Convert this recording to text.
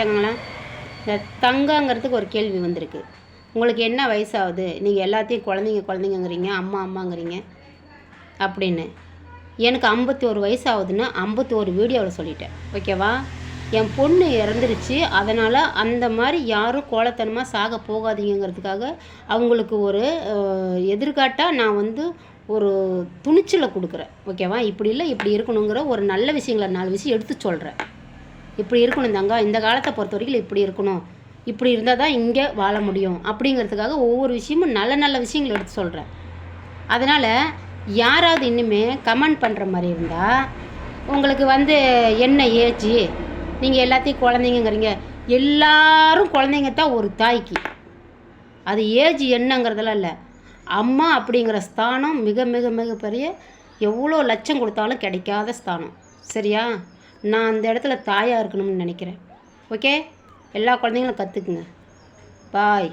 கேட்டாங்களா? இந்த தங்கங்கிறதுக்கு ஒரு கேள்வி வந்திருக்கு. உங்களுக்கு என்ன வயசாகுது? நீங்கள் எல்லாத்தையும் குழந்தைங்கங்கிறீங்க, அம்மாங்கிறீங்க அப்படின்னு. எனக்கு 51 வயசு ஆகுதுன்னு 51 வீடியோவில் சொல்லிட்டேன். ஓகேவா? என் பொண்ணு இறந்துருச்சு. அதனால் அந்த மாதிரி யாரும் கோலத்தனமாக சாக போகாதீங்கிறதுக்காக அவங்களுக்கு ஒரு எதிர்காட்டாக நான் ஒரு துணிச்சலை கொடுக்குறேன். ஓகேவா? இப்படி இல்லை இப்படி இருக்கணுங்கிற ஒரு நல்ல விஷயங்களை 4 விஷயம் எடுத்து சொல்கிறேன். இப்படி இருக்கணும் தங்க, இந்த காலத்தை பொறுத்த வரைக்கும் இப்படி இருக்கணும், இப்படி இருந்தால் தான் இங்கே வாழ முடியும் அப்படிங்கிறதுக்காக ஒவ்வொரு விஷயமும் நல்ல நல்ல விஷயங்கள் எடுத்து சொல்கிறேன். அதனால் யாராவது இன்னுமே கமெண்ட் பண்ணுற மாதிரி இருந்தால், உங்களுக்கு என்ன ஏஜ், நீங்கள் எல்லாத்தையும் குழந்தைங்கிறீங்க. எல்லாரும் குழந்தைங்க தான் ஒரு தாய்க்கு. அது ஏஜ் என்னங்கிறதெல்லாம் இல்லை. அம்மா அப்படிங்கிற ஸ்தானம் மிக மிக மிக பெரிய, எவ்வளோ லட்சம் கொடுத்தாலும் கிடைக்காத ஸ்தானம். சரியா? நான் அந்த இடத்துல தாயாக இருக்கணும்னு நினைக்கிறேன். ஓகே, எல்லா குழந்தைங்களும் கற்றுக்குங்க. பாய்.